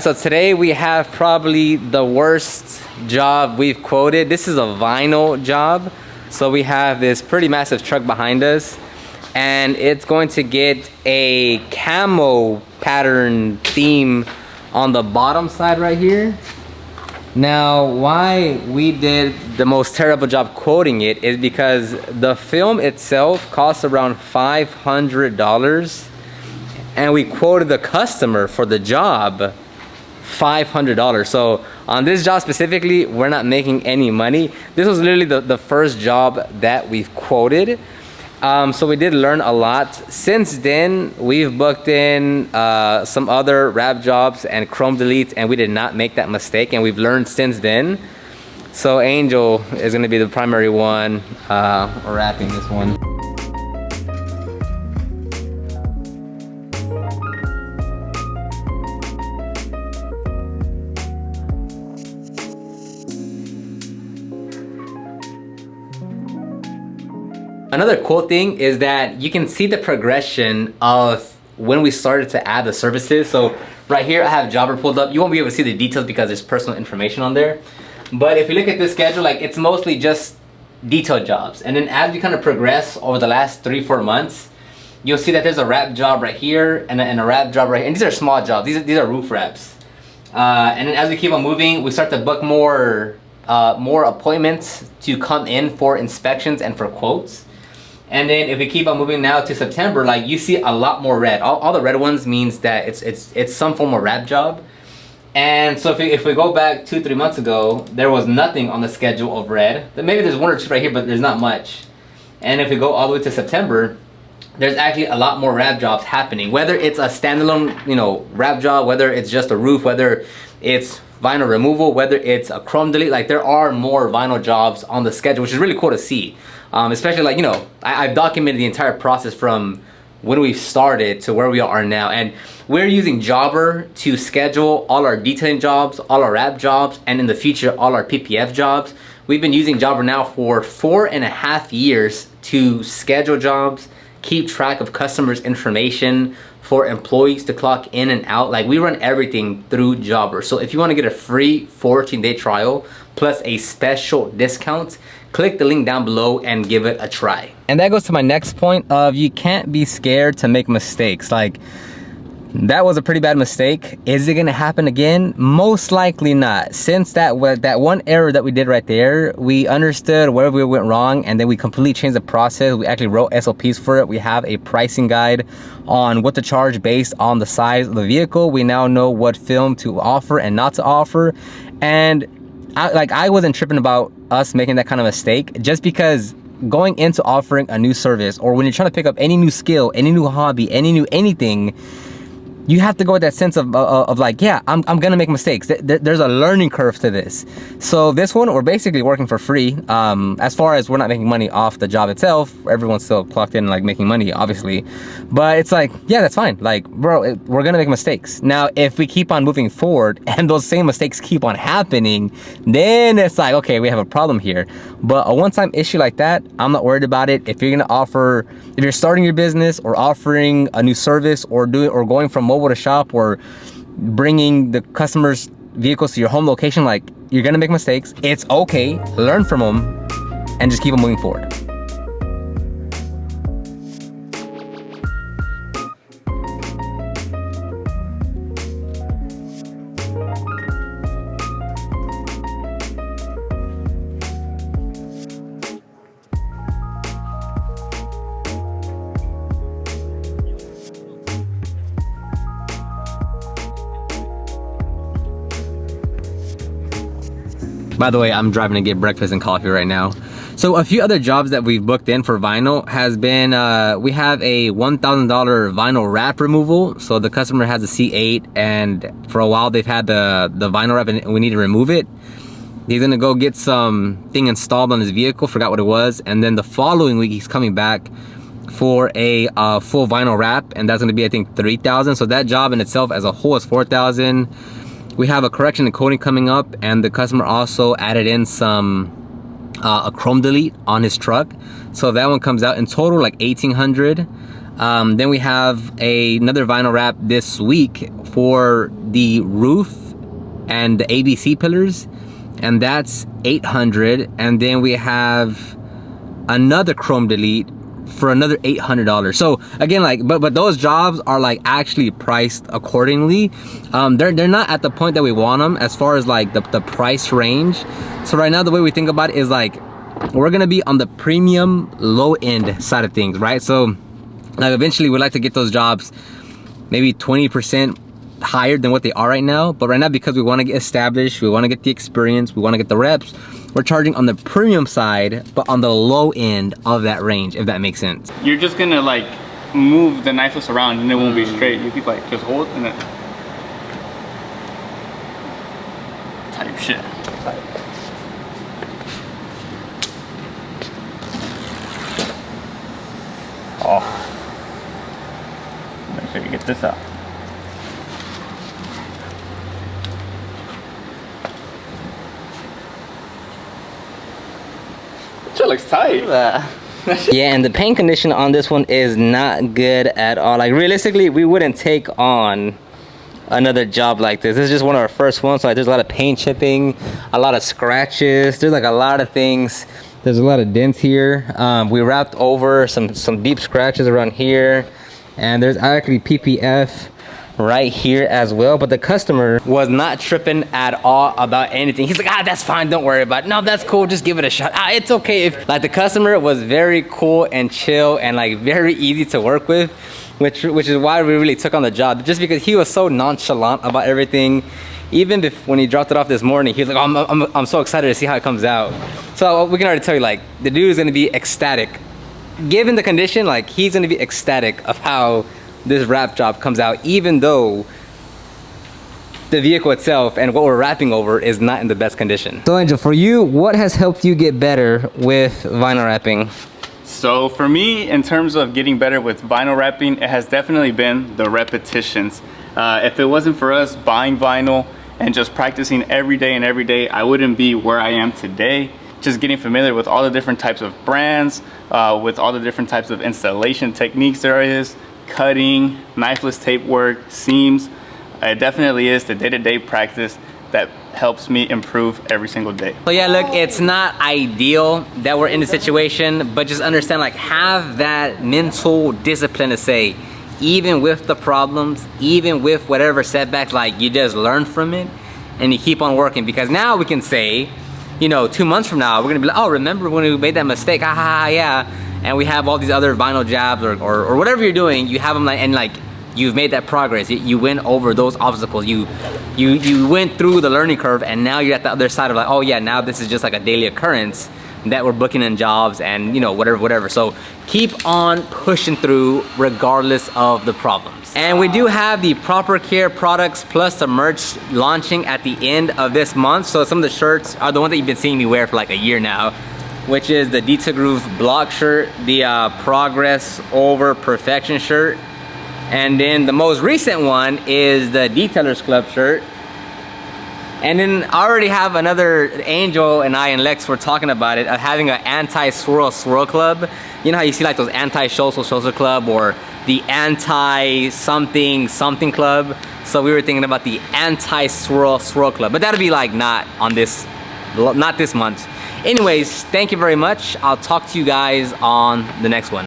So today we have probably the worst job we've quoted. This is a vinyl job. So we have this pretty massive truck behind us, and it's going to get a camo pattern theme on the bottom side right here. Now, why we did the most terrible job quoting it is because the film itself costs around $500, and we quoted the customer for the job $500. So on this job specifically, we're not making any money. This was literally the first job that we've quoted. So we did learn a lot. Since then, we've booked in some other wrap jobs and chrome deletes, and we did not make that mistake, and we've learned since then. So Angel is going to be the primary one wrapping this one. Another cool thing is that you can see the progression of when we started to add the services. So right here I have Jobber pulled up. You won't be able to see the details because there's personal information on there. But if you look at this schedule, like, it's mostly just detailed jobs. And then as we kind of progress over the last 3-4 months, you'll see that there's a wrap job right here and a wrap job right here. And these are small jobs. These are roof wraps. And then as we keep on moving, we start to book more appointments to come in for inspections and for quotes. And then if we keep on moving now to September, like, you see a lot more red. All the red ones means that it's some form of wrap job. And so if we go back 2-3 months ago, there was nothing on the schedule of red. Maybe there's 1 or 2 right here, but there's not much. And if we go all the way to September, there's actually a lot more wrap jobs happening. Whether it's a standalone, wrap job, whether it's just a roof, whether it's vinyl removal, whether it's a chrome delete, like, there are more vinyl jobs on the schedule, which is really cool to see. Especially, like, I've documented the entire process from when we started to where we are now, and we're using Jobber to schedule all our detailing jobs, all our wrap jobs, and in the future all our PPF jobs. We've been using Jobber now for 4.5 years to schedule jobs, keep track of customers' information, for employees to clock in and out. Like, we run everything through Jobber. So if you want to get a free 14-day trial plus a special discount, click the link down below and give it a try. And that goes to my next point of, you can't be scared to make mistakes. Like, that was a pretty bad mistake. Is it gonna happen again? Most likely not. Since that one error that we did right there, we understood where we went wrong, and then we completely changed the process. We actually wrote SOPs for it. We have a pricing guide on what to charge based on the size of the vehicle. We now know what film to offer and not to offer. And I wasn't tripping about us making that kind of mistake, just because going into offering a new service, or when you're trying to pick up any new skill, any new hobby, any new anything, you have to go with that sense of like, yeah, I'm gonna make mistakes. There's a learning curve to this. So this one, we're basically working for free. As far as we're not making money off the job itself, everyone's still clocked in, like, making money, obviously. But it's like, yeah, that's fine. Like, bro, we're gonna make mistakes. Now, if we keep on moving forward and those same mistakes keep on happening, then it's like, okay, we have a problem here. But a one-time issue like that, I'm not worried about it. If you're starting your business, or offering a new service, or going from mobile to shop, or bringing the customers' vehicles to your home location, like, you're gonna make mistakes. It's okay, learn from them, and just keep on moving forward. By the way, I'm driving to get breakfast and coffee right now. So a few other jobs that we've booked in for vinyl has been, we have a $1,000 vinyl wrap removal. So the customer has a C8, and for a while they've had the vinyl wrap and we need to remove it. He's gonna go get something installed on his vehicle, forgot what it was. And then the following week he's coming back for a full vinyl wrap, and that's gonna be, I think, $3,000. So that job in itself as a whole is $4,000. We have a correction and coating coming up, and the customer also added in a chrome delete on his truck. So that one comes out in total like $1,800. Then we have another vinyl wrap this week for the roof and the ABC pillars, and that's $800. And then we have another chrome delete for another $800. So again, like, but those jobs are like actually priced accordingly. They're not at the point that we want them as far as like the price range. So right now, the way we think about it is like, we're gonna be on the premium low end side of things, right? So like eventually we'd like to get those jobs maybe 20% higher than what they are right now. But right now, because we want to get established, we want to get the experience, we want to get the reps, we're charging on the premium side, but on the low end of that range, if that makes sense. You're just gonna like move the knifeless around and it won't be straight. You keep like just hold and then type shit. Oh, make sure you get this out. It looks tight. Yeah, and the paint condition on this one is not good at all. Like realistically, we wouldn't take on another job like this. This is just one of our first ones, so like, there's a lot of paint chipping, a lot of scratches. There's like a lot of things. There's a lot of dents here. We wrapped over some deep scratches around here, and there's actually PPF right here as well. But the customer was not tripping at all about anything. He's like, that's fine, don't worry about it. No, that's cool, just give it a shot. It's okay. If like, the customer was very cool and chill and like very easy to work with, which is why we really took on the job, just because he was so nonchalant about everything. Even when he dropped it off this morning, he was like, I'm so excited to see how it comes out. So we can already tell you, like, the dude is gonna be ecstatic. Given the condition, like, he's gonna be ecstatic of how this wrap job comes out, even though the vehicle itself and what we're wrapping over is not in the best condition. So Angel, for you, what has helped you get better with vinyl wrapping? So for me, in terms of getting better with vinyl wrapping, it has definitely been the repetitions. If it wasn't for us buying vinyl and just practicing every day, I wouldn't be where I am today. Just getting familiar with all the different types of brands, with all the different types of installation techniques there is, cutting, knifeless tape work, seams. It definitely is the day-to-day practice that helps me improve every single day. So yeah, look, it's not ideal that we're in the situation, but just understand, like, have that mental discipline to say, even with the problems, even with whatever setbacks, like, you just learn from it and you keep on working. Because now we can say, you know, 2 months from now, we're gonna be like, oh, remember when we made that mistake? Ha ha ha, yeah. And we have all these other vinyl jabs or whatever you're doing, you have them like, and like, you've made that progress. You went over those obstacles. You went through the learning curve, and now you're at the other side of like, oh yeah, now this is just like a daily occurrence that we're booking in jobs and, you know, whatever. So keep on pushing through regardless of the problems. And we do have the Proper Care products plus the merch launching at the end of this month. So some of the shirts are the ones that you've been seeing me wear for like a year now, which is the Detail Groove block shirt, the Progress Over Perfection shirt, and then the most recent one is the Detailers Club shirt. And then I already have another, Angel and I and Lex were talking about it, having an anti-swirl club. You know how you see like those anti-social club or the anti-something club? So we were thinking about the anti-swirl club, but that'll be like not this month. Anyways, thank you very much. I'll talk to you guys on the next one.